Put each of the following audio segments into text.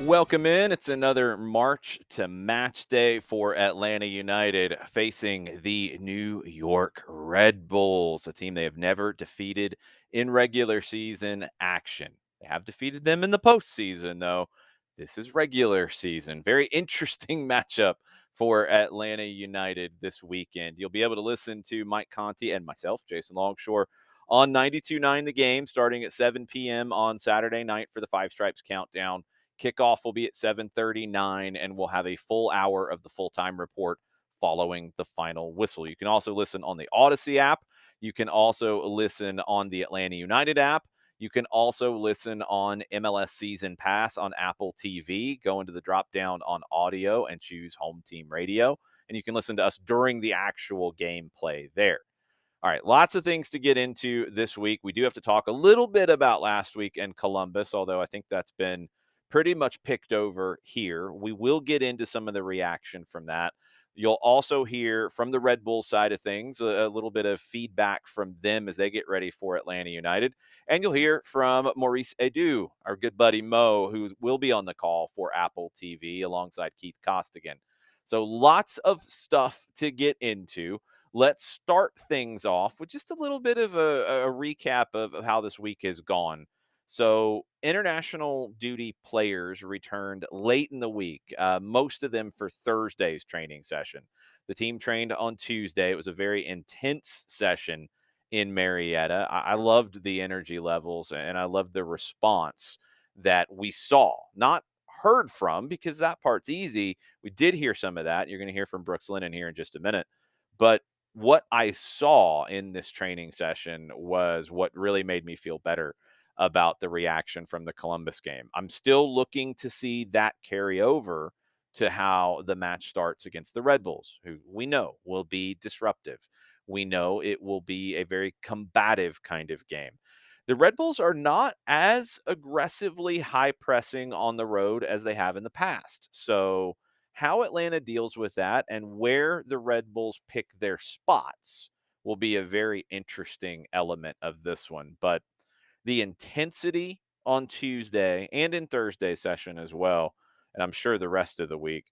Welcome in. It's another March to Match Day for Atlanta United facing the New York Red Bulls, a team they have never defeated in regular season action. They have defeated them in the postseason, though. This is regular season. Very interesting matchup for Atlanta United this weekend. You'll be able to listen to Mike Conti and myself, Jason Longshore, on 92.9 The Game starting at 7 p.m. on Saturday night for the Five Stripes Countdown. Kickoff will be at 7:39, and we'll have a full hour of the full-time report following the final whistle. You can also listen on the Odyssey app. You can also listen on the Atlanta United app. You can also listen on MLS Season Pass on Apple TV. Go into the drop down on audio and choose Home Team Radio. And you can listen to us during the actual gameplay there. All right, lots of things to get into this week. We do have to talk a little bit about last week in Columbus, although I think that's been pretty much picked over here. We will get into some of the reaction from that. You'll also hear from the Red Bull side of things a little bit of feedback from them as they get ready for Atlanta United. And you'll hear from Maurice Edu, our good buddy Mo, who will be on the call for Apple TV alongside Keith Costigan. So lots of stuff to get into. Let's start things off with just a little bit of a recap of how this week has gone. So, international duty players returned late in the week, most of them for Thursday's training session. The team trained on Tuesday. It was a very intense session in Marietta. I loved the energy levels and I loved the response that we saw, not heard from, because that part's easy. We did hear some of that. You're going to hear from Brooks Lennon here in just a minute. But what I saw in this training session was what really made me feel better about the reaction from the Columbus game. I'm still looking to see that carry over to how the match starts against the Red Bulls, who we know will be disruptive. We know it will be a very combative kind of game. The Red Bulls are not as aggressively high pressing on the road as they have in the past. So, how Atlanta deals with that and where the Red Bulls pick their spots will be a very interesting element of this one. But the intensity on Tuesday and in Thursday's session as well, and I'm sure the rest of the week,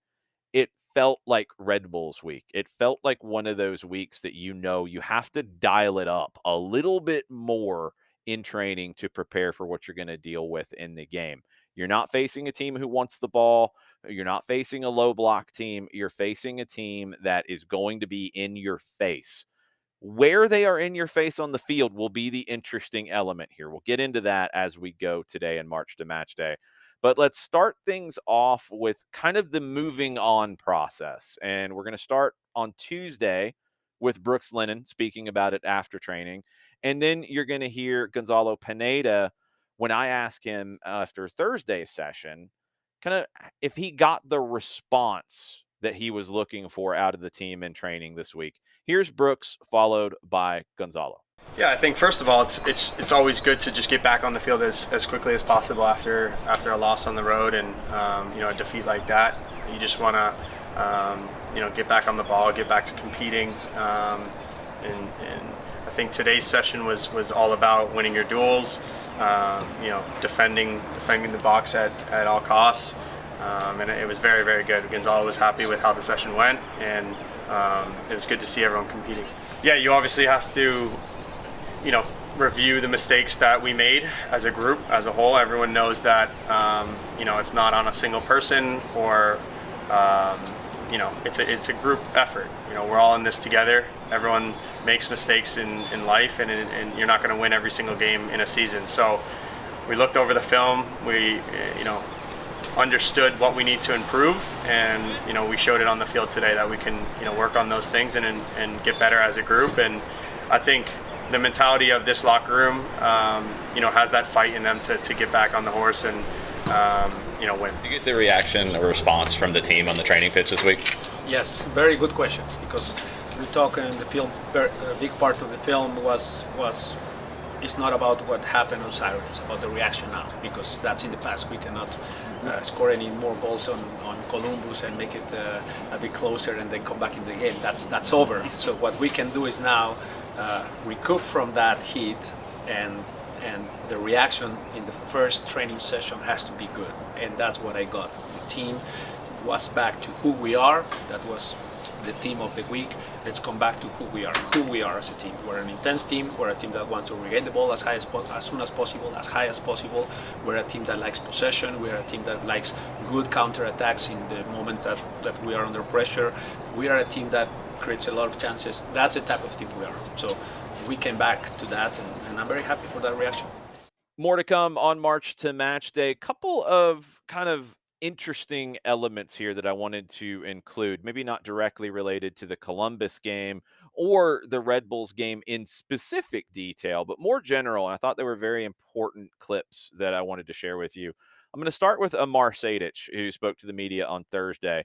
it felt like Red Bulls week. It felt like one of those weeks that you have to dial it up a little bit more in training to prepare for what you're going to deal with in the game. You're not facing a team who wants the ball. You're not facing a low block team. You're facing a team that is going to be in your face. Where they are in your face on the field will be the interesting element here. We'll get into that as we go today in March to Match Day. But let's start things off with kind of the moving on process. And we're going to start on Tuesday with Brooks Lennon speaking about it after training. And then you're going to hear Gonzalo Pineda when I ask him after Thursday's session, kind of if he got the response that he was looking for out of the team in training this week. Here's Brooks, followed by Gonzalo. Yeah, I think first of all, it's always good to just get back on the field as quickly as possible after a loss on the road and a defeat like that. You just want to get back on the ball, get back to competing, and I think today's session was all about winning your duels, defending the box at all costs, and it was very, very good. Gonzalo was happy with how the session went, and it was good to see everyone competing. Yeah, you obviously have to review the mistakes that we made as a group, as a whole. Everyone knows that, it's not on a single person or, it's a group effort. We're all in this together. Everyone makes mistakes in life, and you're not going to win every single game in a season. So we looked over the film. We, understood what we need to improve, and we showed it on the field today that we can work on those things and get better as a group. And I think the mentality of this locker room has that fight in them to get back on the horse and win. Did you get the reaction or response from the team on the training pitch this week? Yes, very good question, because we talk in the film, a big part of the film was it's not about what happened on Saturday, it's about the reaction now, because that's in the past. We cannot score any more goals on Columbus and make it a bit closer and then come back in the game. That's over. So what we can do is now recoup from that heat and and the reaction in the first training session has to be good, and that's what I got. The team was back to who we are. That was the theme of the week. Let's come back to who we are as a team. We're an intense team. We're a team that wants to regain the ball as soon as possible, as high as possible. We're a team that likes possession. We're a team that likes good counterattacks in the moments that we are under pressure. We are a team that creates a lot of chances. That's the type of team we are. So we came back to that, and I'm very happy for that reaction. More to come on March to Match Day. Couple of kind of interesting elements here that I wanted to include, maybe not directly related to the Columbus game or the Red Bulls game in specific detail, but more general. And I thought they were very important clips that I wanted to share with you. I'm going to start with Amar Sejdic, who spoke to the media on Thursday.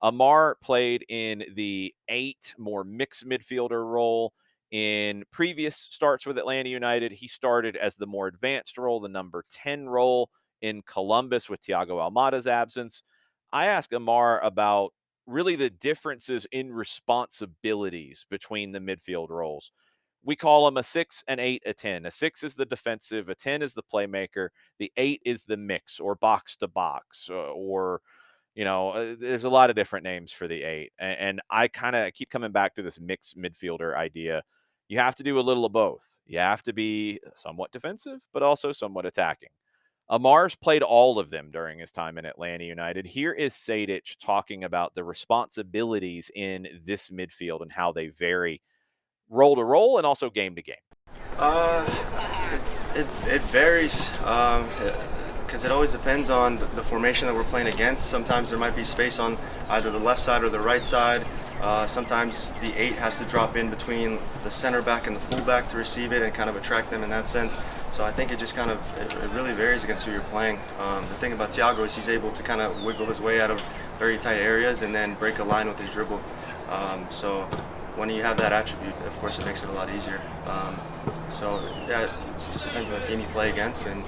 Amar played in the 8, more mixed midfielder role. In previous starts with Atlanta United, he started as the more advanced role, the number 10 role in Columbus with Thiago Almada's absence. I asked Amar about really the differences in responsibilities between the midfield roles. We call them a 6, an 8, a 10. A 6 is the defensive, a 10 is the playmaker, the 8 is the mix or box to box or there's a lot of different names for the 8. And I kind of keep coming back to this mixed midfielder idea. You have to do a little of both. You have to be somewhat defensive, but also somewhat attacking. Amar's played all of them during his time in Atlanta United. Here is Sejdic talking about the responsibilities in this midfield and how they vary role to role and also game to game. Uh, it varies because it always depends on the formation that we're playing against. Sometimes there might be space on either the left side or the right side. Sometimes the 8 has to drop in between the center back and the fullback to receive it and kind of attract them in that sense. So I think it just kind of it really varies against who you're playing. The thing about Thiago is he's able to kind of wiggle his way out of very tight areas and then break a line with his dribble. So when you have that attribute, of course, it makes it a lot easier. So yeah, it just depends on the team you play against and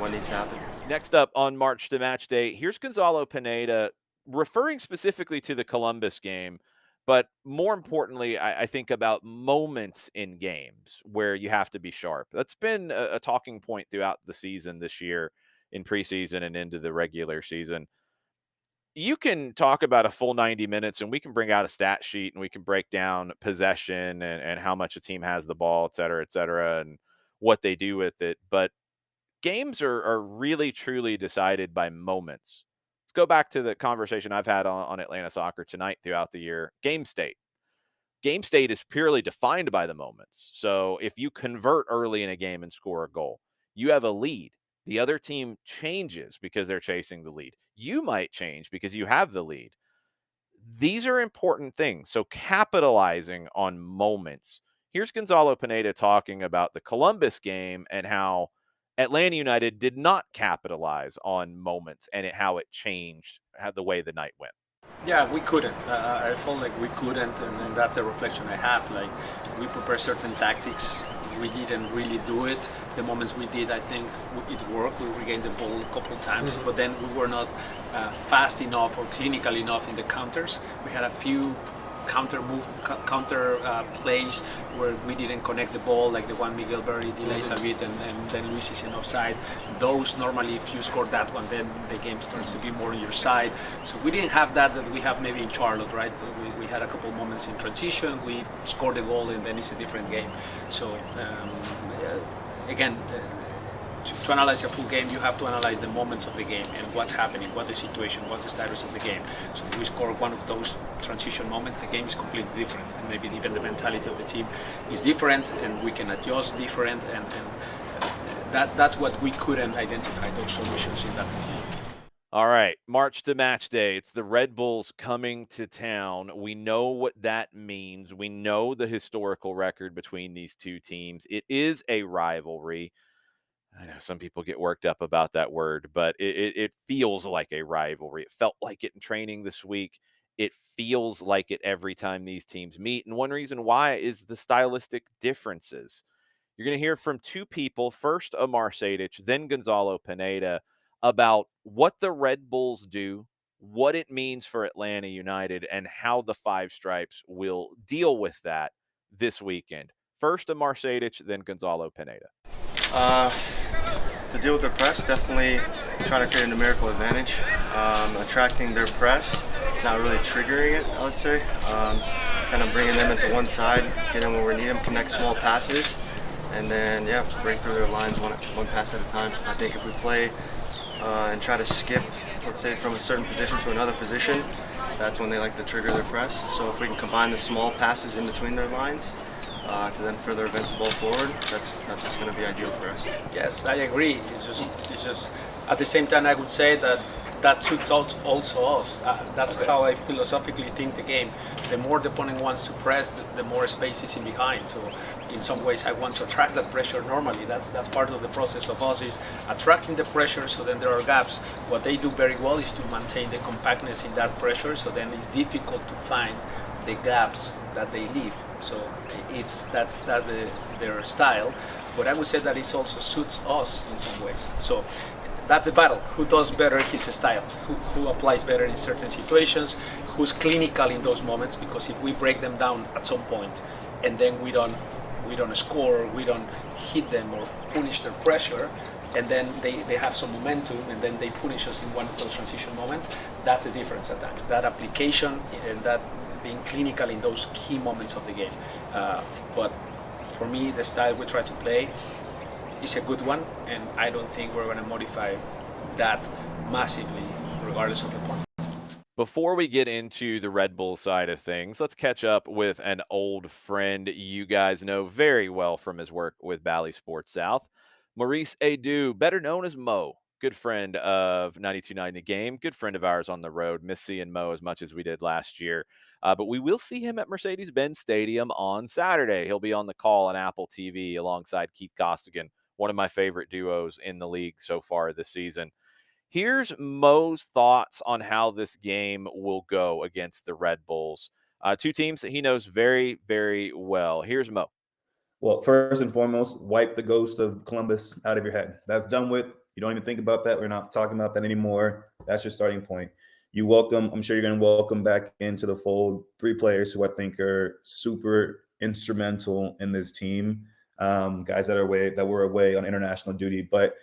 what needs to happen. Next up on March to Match Day, here's Gonzalo Pineda referring specifically to the Columbus game, but more importantly, I think about moments in games where you have to be sharp. That's been a talking point throughout the season this year, in preseason and into the regular season. You can talk about a full 90 minutes and we can bring out a stat sheet and we can break down possession and how much a team has the ball, et cetera, and what they do with it. But games are really truly decided by moments. Let's go back to the conversation I've had on Atlanta Soccer tonight throughout the year. Game state. Game state is purely defined by the moments. So if you convert early in a game and score a goal, you have a lead. The other team changes because they're chasing the lead. You might change because you have the lead. These are important things. So capitalizing on moments. Here's Gonzalo Pineda talking about the Columbus game and how Atlanta United did not capitalize on moments and how it changed how the way the night went. Yeah, we couldn't. I felt like we couldn't, and that's a reflection I have. Like, we prepare certain tactics, we didn't really do it. The moments we did, I think it worked. We regained the ball a couple of times, but then we were not fast enough or clinical enough in the counters. We had a few counter plays where we didn't connect the ball, like the one Miguel Berry delays a bit and then Luis is in offside. Those normally, if you score that one, then the game starts to be more on your side. So we didn't have that we have maybe in Charlotte, right? We had a couple of moments in transition, we scored the goal, and then it's a different game. So again, to analyze a full game, you have to analyze the moments of the game and what's happening, what's the situation, what's the status of the game. So if we score one of those transition moments, the game is completely different, and maybe even the mentality of the team is different, and we can adjust different, and that's what we couldn't identify, those solutions in that moment. All right, March to Match Day. It's the Red Bulls coming to town. We know what that means. We know the historical record between these two teams. It is a rivalry. I know some people get worked up about that word, but it feels like a rivalry. It felt like it in training this week. It feels like it every time these teams meet. And one reason why is the stylistic differences. You're going to hear from two people, first Amar Sejdic, then Gonzalo Pineda, about what the Red Bulls do, what it means for Atlanta United, and how the Five Stripes will deal with that this weekend. First Amar Sejdic, then Gonzalo Pineda. To deal with their press, definitely trying to create a numerical advantage, attracting their press, not really triggering it, I would say. Kind of bringing them into one side, get them where we need them, connect small passes, and then, yeah, break through their lines one pass at a time. I think if we play and try to skip, let's say, from a certain position to another position, that's when they like to trigger their press. So if we can combine the small passes in between their lines to then further advance the ball forward, that's what's going to be ideal for us. Yes, I agree. It's just at the same time I would say that suits also us. That's Okay. how I philosophically think the game. The more the opponent wants to press, the more space is in behind. So in some ways I want to attract that pressure normally. That's part of the process of us is attracting the pressure, so then there are gaps. What they do very well is to maintain the compactness in that pressure, so then it's difficult to find the gaps that they leave. So that's their style, but I would say that it also suits us in some ways. So that's the battle. Who does better his style? Who applies better in certain situations? Who's clinical in those moments? Because if we break them down at some point, and then we don't score, we don't hit them or punish their pressure, and then they have some momentum, and then they punish us in one of those transition moments. That's the difference at times. That application and that being clinical in those key moments of the game. But for me, the style we try to play is a good one, and I don't think we're going to modify that massively, regardless of the point. Before we get into the Red Bull side of things, let's catch up with an old friend you guys know very well from his work with Bally Sports South. Maurice Adu, better known as Mo, good friend of 92.9 The Game, good friend of ours on the road. Miss seeing Mo as much as we did last year. But we will see him at Mercedes-Benz Stadium on Saturday. He'll be on the call on Apple TV alongside Keith Costigan, one of my favorite duos in the league so far this season. Here's Mo's thoughts on how this game will go against the Red Bulls. Two teams that he knows very, very well. Here's Mo. Well, first and foremost, wipe the ghost of Columbus out of your head. That's done with. You don't even think about that. We're not talking about that anymore. That's your starting point. You welcome, I'm sure you're going to welcome back into the fold 3 players who I think are super instrumental in this team. Guys that were away on international duty. But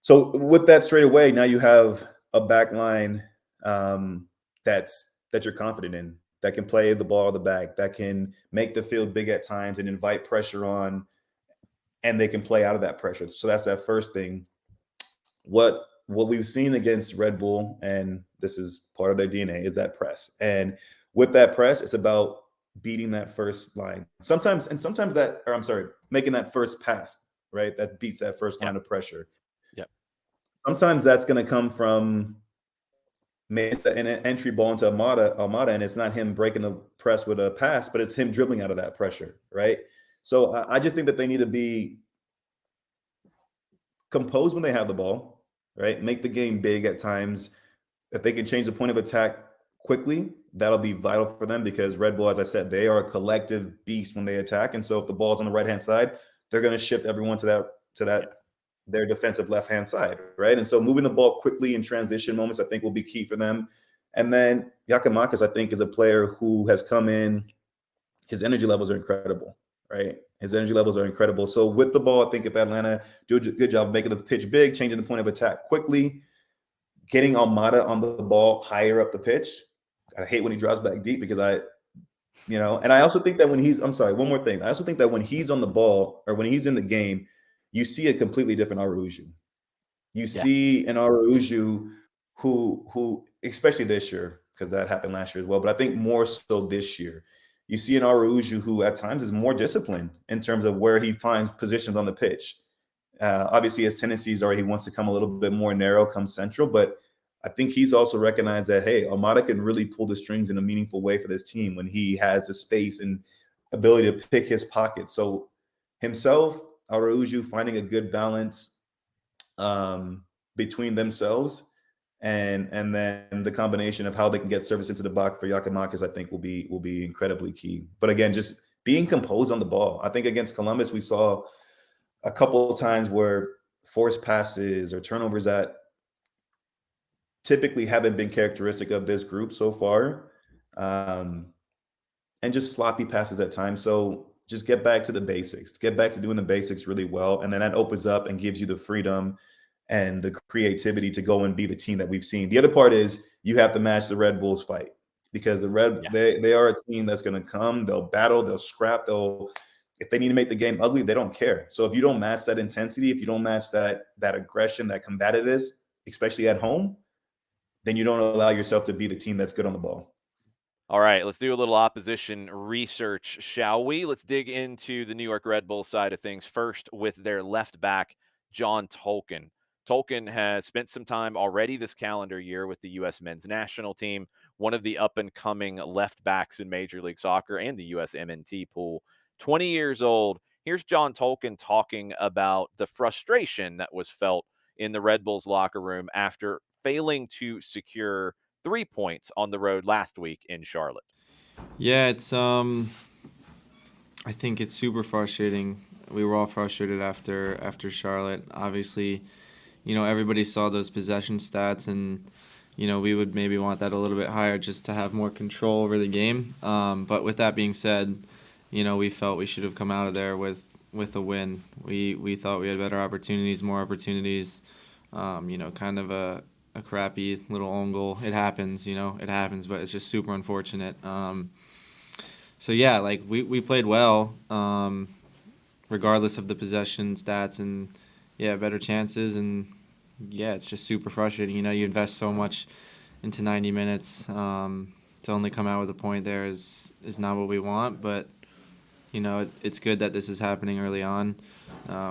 so with that straight away, now you have a back line that you're confident in, that can play the ball in the back, that can make the field big at times and invite pressure on, and they can play out of that pressure. So that's that first thing. What we've seen against Red Bull, and this is part of their DNA, is that press. And with that press, it's about beating that first line. Making that first pass, right? That beats that first line of pressure. Yep. Sometimes that's going to come from maybe it's an entry ball into Almada, and it's not him breaking the press with a pass, but it's him dribbling out of that pressure, right? So I just think that they need to be composed when they have the ball, right? Make the game big at times. If they can change the point of attack quickly, that'll be vital for them, because Red Bull, as I said, they are a collective beast when they attack. And so if the ball's on the right-hand side, they're going to shift everyone to their defensive left-hand side, right? And so moving the ball quickly in transition moments, I think, will be key for them. And then Giakoumakis, I think, is a player who has come in. His energy levels are incredible, right? His energy levels are incredible. So with the ball, I think if Atlanta do a good job of making the pitch big, changing the point of attack quickly, getting Almada on the ball higher up the pitch. I hate when he drops back deep because and I also think that one more thing. I also think that when he's on the ball or when he's in the game, you see a completely different Araujo. You see an Araujo who, especially this year, because that happened last year as well, but I think more so this year, you see an Araujo who at times is more disciplined in terms of where he finds positions on the pitch. Obviously, his tendencies are he wants to come a little bit more narrow, come central, but I think he's also recognized that, hey, Almada can really pull the strings in a meaningful way for this team when he has the space and ability to pick his pocket. So himself, Araujo, finding a good balance between themselves and then the combination of how they can get service into the box for Giakoumakis, I think will be incredibly key. But again, just being composed on the ball. I think against Columbus, we saw a couple of times where forced passes or turnovers that typically haven't been characteristic of this group so far, and just sloppy passes at times. So just get back to the basics, get back to doing the basics really well. And then that opens up and gives you the freedom and the creativity to go and be the team that we've seen. The other part is you have to match the Red Bulls fight, because Yeah. they are a team that's going to come, they'll battle, they'll scrap, if they need to make the game ugly, they don't care. So if you don't match that intensity, if you don't match that aggression, that combativeness, especially at home, then you don't allow yourself to be the team that's good on the ball. All right, let's do a little opposition research, shall we? Let's dig into the New York Red Bull side of things first with their left back, John Tolkin. Tolkin has spent some time already this calendar year with the U.S. men's national team, one of the up and coming left backs in Major League Soccer and the U.S. MNT pool. 20 years old. Here's John Tolkin talking about the frustration that was felt in the Red Bulls locker room after failing to secure 3 points on the road last week in Charlotte. Yeah, it's I think it's super frustrating. We were all frustrated after Charlotte. Obviously, everybody saw those possession stats, and we would maybe want that a little bit higher just to have more control over the game. But with that being said, we felt we should have come out of there with a win. We thought we had better opportunities, more opportunities. Kind of a crappy little own goal. It happens, it happens, but it's just super unfortunate. So yeah, like we played well, regardless of the possession stats, and yeah, better chances, and yeah, it's just super frustrating. You invest so much into 90 minutes, to only come out with a point there is not what we want, but it's good that this is happening early on.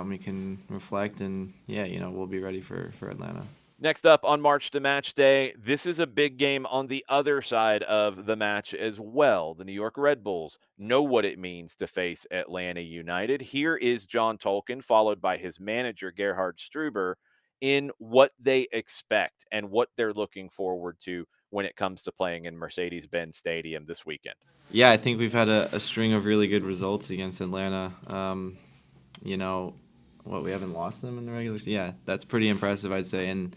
We can reflect, and yeah, we'll be ready for Atlanta. Next up on March to Match Day, this is a big game on the other side of the match as well. The New York Red Bulls know what it means to face Atlanta United. Here is John Tolkin, followed by his manager, Gerhard Struber, in what they expect and what they're looking forward to when it comes to playing in Mercedes-Benz Stadium this weekend. Yeah, I think we've had a string of really good results against Atlanta. We haven't lost them in the regular season. Yeah, that's pretty impressive, I'd say, and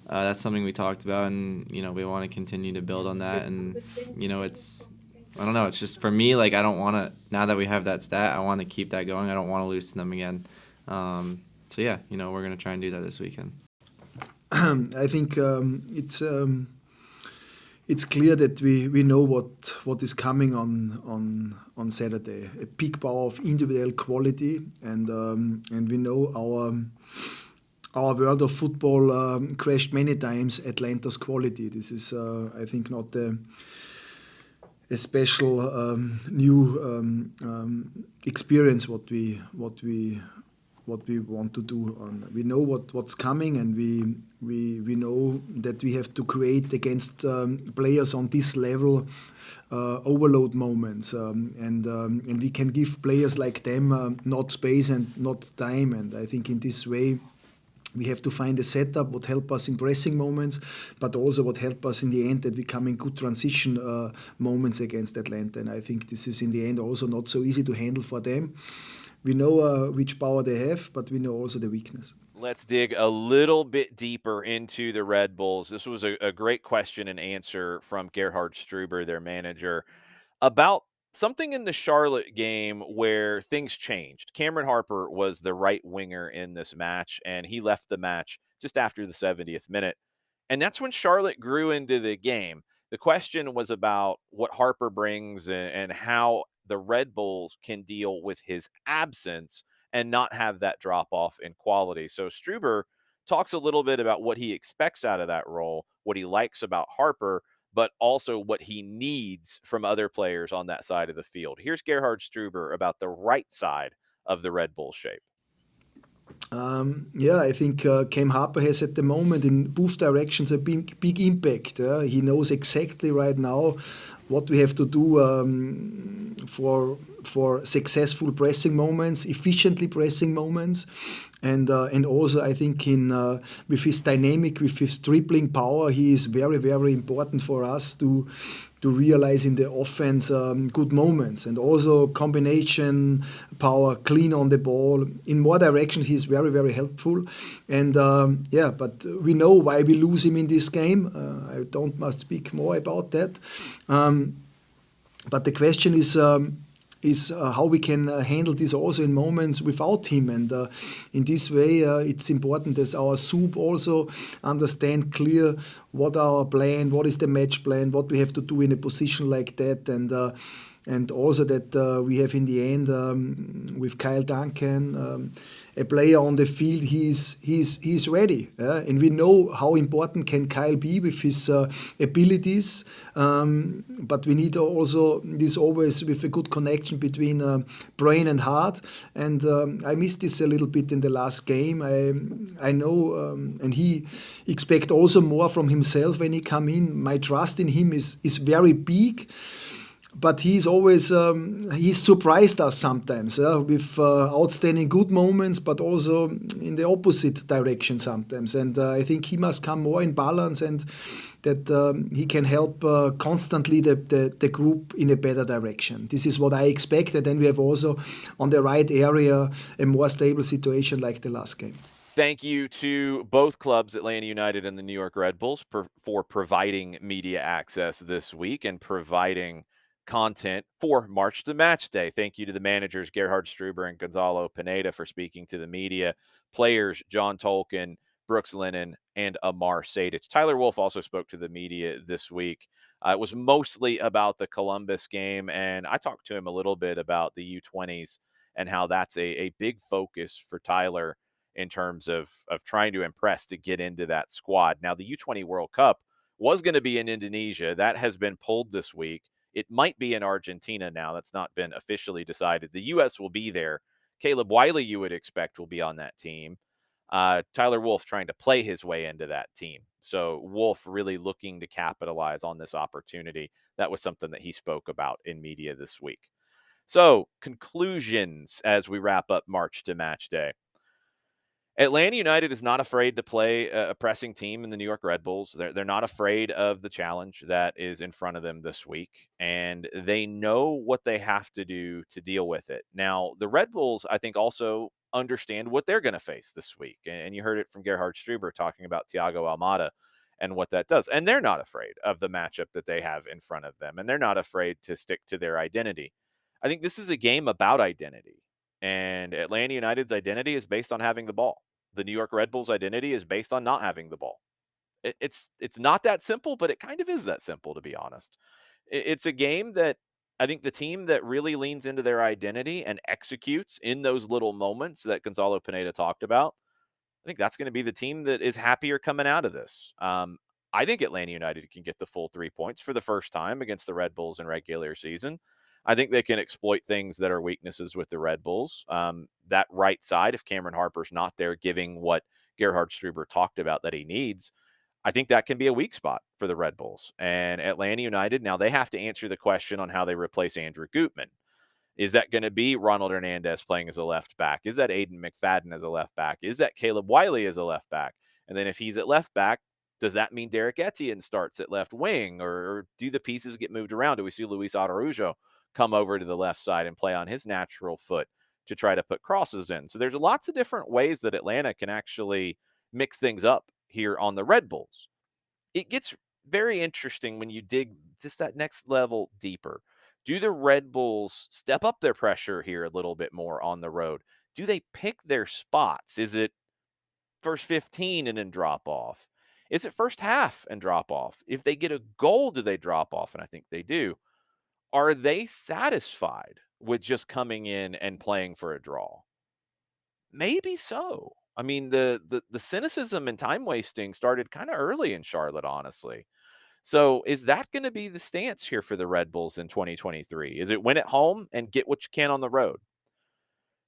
that's something we talked about, and we want to continue to build on that. And I don't know, it's just for me, like, I don't want to, now that we have that stat, I want to keep that going. I don't want to lose to them again. So yeah, we're gonna try and do that this weekend. I think it's clear that we know what is coming on Saturday. A peak power of individual quality, and we know our world of football crashed many times Atlanta's quality. This is I think not a special new experience what we want to do. We know what's coming, and we know that we have to create against players on this level overload moments, and we can give players like them not space and not time. And I think in this way we have to find a setup what help us in pressing moments, but also what help us in the end that we come in good transition moments against Atlanta. And I think this is in the end also not so easy to handle for them. We know which power they have, but we know also the weakness. Let's dig a little bit deeper into the Red Bulls. This was a great question and answer from Gerhard Struber, their manager, about something in the Charlotte game where things changed. Cameron Harper was the right winger in this match, and he left the match just after the 70th minute. And that's when Charlotte grew into the game. The question was about what Harper brings and how the Red Bulls can deal with his absence and not have that drop off in quality. So Struber talks a little bit about what he expects out of that role, what he likes about Harper, but also what he needs from other players on that side of the field. Here's Gerhard Struber about the right side of the Red Bull shape. I think Cam Harper has at the moment in both directions a big impact. He knows exactly right now what we have to do for successful pressing moments, efficiently pressing moments, and also I think with his dynamic, with his dribbling power, he is very, very important for us to realize in the offense good moments, and also combination power, clean on the ball. In more directions, he's very, very helpful. And but we know why we lose him in this game. I must speak more about that. But the question is, is how we can handle this also in moments without him. And in this way, it's important as our soup also understand clear what our plan, what is the match plan, what we have to do in a position like that. And also that we have in the end with Kyle Duncan a player on the field. He's ready, and we know how important can Kyle be with his abilities. But we need also this always with a good connection between brain and heart. And I missed this a little bit in the last game. I know, and he expect also more from himself when he come in. My trust in him is very big. But he's always he's surprised us sometimes with outstanding good moments, but also in the opposite direction sometimes. And I think he must come more in balance, and that he can help constantly the group in a better direction. This is what I expect. And then we have also on the right area a more stable situation like the last game. Thank you to both clubs, Atlanta United and the New York Red Bulls, for providing media access this week and providing content for March to Match Day. Thank you to the managers, Gerhard Struber and Gonzalo Pineda, for speaking to the media. Players, John Tolkien, Brooks Lennon, and Amar Sadich. Tyler Wolff also spoke to the media this week. It was mostly about the Columbus game, and I talked to him a little bit about the U20s and how that's a big focus for Tyler in terms of trying to impress to get into that squad. Now, the U20 World Cup was going to be in Indonesia. That has been pulled this week. It might be in Argentina now. That's not been officially decided. The U.S. will be there. Caleb Wiley, you would expect, will be on that team. Tyler Wolff trying to play his way into that team. So Wolff really looking to capitalize on this opportunity. That was something that he spoke about in media this week. So conclusions as we wrap up March to Match Day. Atlanta United is not afraid to play a pressing team in the New York Red Bulls. They're not afraid of the challenge that is in front of them this week, and they know what they have to do to deal with it. Now, the Red Bulls, I think, also understand what they're going to face this week, and you heard it from Gerhard Struber talking about Thiago Almada and what that does. And they're not afraid of the matchup that they have in front of them, and they're not afraid to stick to their identity. I think this is a game about identity, and Atlanta United's identity is based on having the ball. The New York Red Bulls' identity is based on not having the ball. It's not that simple, but it kind of is that simple, to be honest. It's a game that I think the team that really leans into their identity and executes in those little moments that Gonzalo Pineda talked about, I think that's going to be the team that is happier coming out of this. I think Atlanta United can get the full 3 points for the first time against the Red Bulls in regular season. I think they can exploit things that are weaknesses with the Red Bulls. That right side, if Cameron Harper's not there giving what Gerhard Struber talked about that he needs, I think that can be a weak spot for the Red Bulls. And Atlanta United, now they have to answer the question on how they replace Andrew Gutman. Is that going to be Ronald Hernandez playing as a left back? Is that Aiden McFadden as a left back? Is that Caleb Wiley as a left back? And then if he's at left back, does that mean Derek Etienne starts at left wing, or do the pieces get moved around? Do we see Luis Araujo come over to the left side and play on his natural foot to try to put crosses in? So there's lots of different ways that Atlanta can actually mix things up here on the Red Bulls. It gets very interesting when you dig just that next level deeper. Do the Red Bulls step up their pressure here a little bit more on the road? Do they pick their spots? Is it first 15 and then drop off? Is it first half and drop off? If they get a goal, do they drop off? And I think they do. Are they satisfied with just coming in and playing for a draw? Maybe so. I mean, the cynicism and time wasting started kind of early in Charlotte, honestly. So is that going to be the stance here for the Red Bulls in 2023? Is it win at home and get what you can on the road?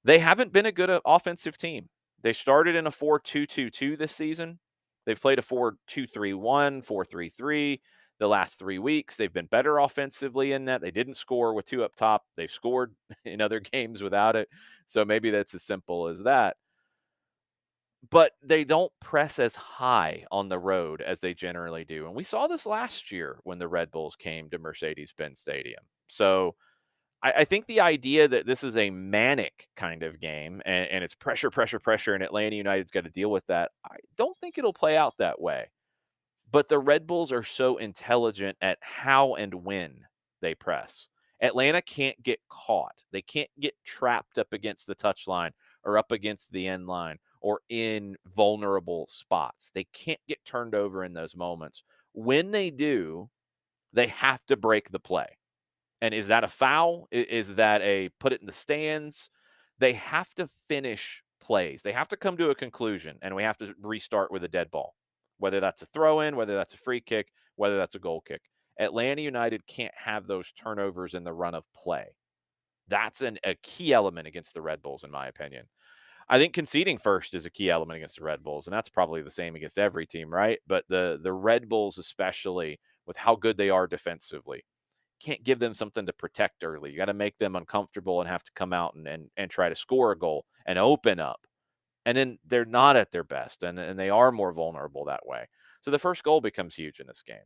They haven't been a good offensive team. They started in a 4-2-2-2 this season. They've played a 4-2-3-1, 4-3-3 the last 3 weeks. They've been better offensively in that. They didn't score with two up top. They've scored in other games without it. So maybe that's as simple as that. But they don't press as high on the road as they generally do. And we saw this last year when the Red Bulls came to Mercedes-Benz Stadium. So I think the idea that this is a manic kind of game and it's pressure, pressure, pressure, and Atlanta United's got to deal with that, I don't think it'll play out that way. But the Red Bulls are so intelligent at how and when they press. Atlanta can't get caught. They can't get trapped up against the touchline or up against the end line or in vulnerable spots. They can't get turned over in those moments. When they do, they have to break the play. And is that a foul? Is that a put it in the stands? They have to finish plays. They have to come to a conclusion, and we have to restart with a dead ball, whether that's a throw in, whether that's a free kick, whether that's a goal kick. Atlanta United can't have those turnovers in the run of play. That's a key element against the Red Bulls, in my opinion. I think conceding first is a key element against the Red Bulls, and that's probably the same against every team, right? But the Red Bulls, especially with how good they are defensively, can't give them something to protect early. You got to make them uncomfortable and have to come out and try to score a goal and open up. And then they're not at their best, and they are more vulnerable that way. So the first goal becomes huge in this game.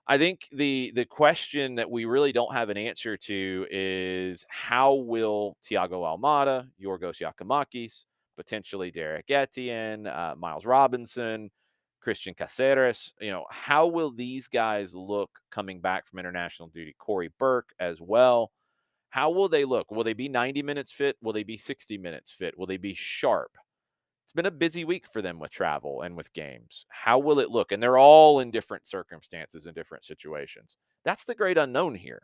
I think the question that we really don't have an answer to is how will Thiago Almada, Yorgos Yakimakis, potentially Derek Etienne, Miles Robinson, Christian Caceres, how will these guys look coming back from international duty? Corey Burke as well. How will they look? Will they be 90 minutes fit? Will they be 60 minutes fit? Will they be sharp? It's been a busy week for them with travel and with games. How will it look? And they're all in different circumstances and different situations. That's the great unknown here.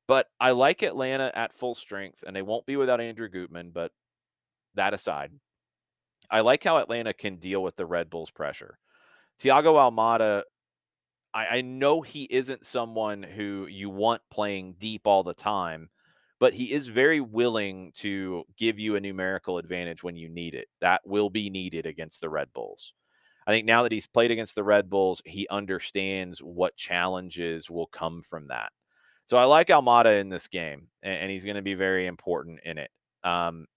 But I like Atlanta at full strength, and they won't be without Andrew Gutman. But that aside, I like how Atlanta can deal with the Red Bulls' pressure. Thiago Almada, I know he isn't someone who you want playing deep all the time, but he is very willing to give you a numerical advantage when you need it. That will be needed against the Red Bulls. I think now that he's played against the Red Bulls, he understands what challenges will come from that. So I like Almada in this game, and he's going to be very important in it. Yorgos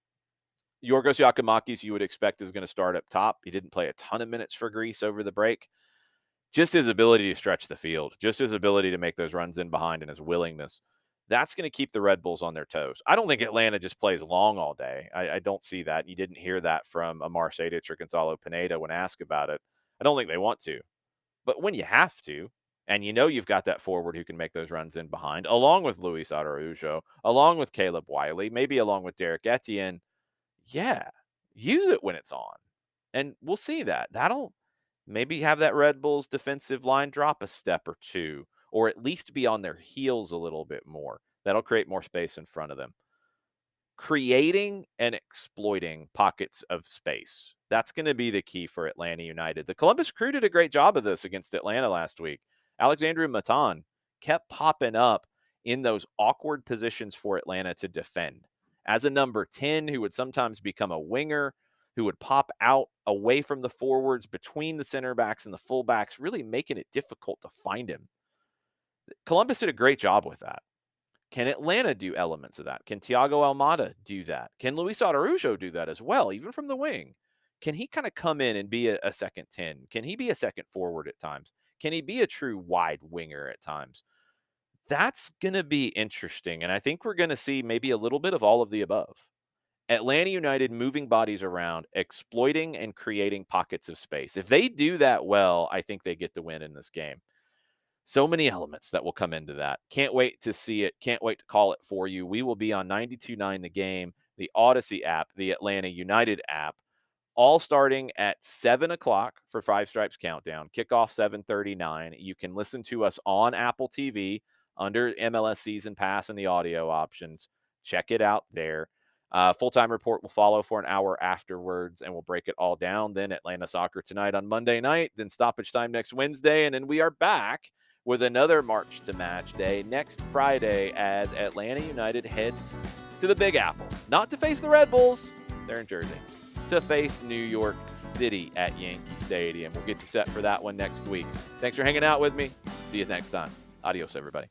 Yakimakis, you would expect, is going to start up top. He didn't play a ton of minutes for Greece over the break. Just his ability to stretch the field, just his ability to make those runs in behind and his willingness, that's going to keep the Red Bulls on their toes. I don't think Atlanta just plays long all day. I don't see that. You didn't hear that from Amar Sejdic or Gonzalo Pineda when asked about it. I don't think they want to. But when you have to, and you've got that forward who can make those runs in behind, along with Luis Araujo, along with Caleb Wiley, maybe along with Derek Etienne, yeah, use it when it's on. And we'll see that. That'll maybe have that Red Bulls defensive line drop a step or two, or at least be on their heels a little bit more. That'll create more space in front of them. Creating and exploiting pockets of space. That's going to be the key for Atlanta United. The Columbus Crew did a great job of this against Atlanta last week. Alexandru Matan kept popping up in those awkward positions for Atlanta to defend. As a number 10 who would sometimes become a winger, who would pop out away from the forwards, between the center backs and the fullbacks, really making it difficult to find him. Columbus did a great job with that. Can Atlanta do elements of that? Can Thiago Almada do that? Can Luis Araujo do that as well, even from the wing? Can he kind of come in and be a second 10? Can he be a second forward at times? Can he be a true wide winger at times? That's going to be interesting, and I think we're going to see maybe a little bit of all of the above. Atlanta United moving bodies around, exploiting and creating pockets of space. If they do that well, I think they get the win in this game. So many elements that will come into that. Can't wait to see it. Can't wait to call it for you. We will be on 92.9 The Game, the Odyssey app, the Atlanta United app, all starting at 7 o'clock for Five Stripes Countdown. Kickoff 7:39. You can listen to us on Apple TV under MLS Season Pass and the audio options. Check it out there. Full-time report will follow for an hour afterwards, and we'll break it all down. Then Atlanta Soccer tonight on Monday night, then stoppage time next Wednesday, and then we are back with another March to Match Day next Friday as Atlanta United heads to the Big Apple. Not to face the Red Bulls, they're in Jersey, to face New York City at Yankee Stadium. We'll get you set for that one next week. Thanks for hanging out with me. See you next time. Adios, everybody.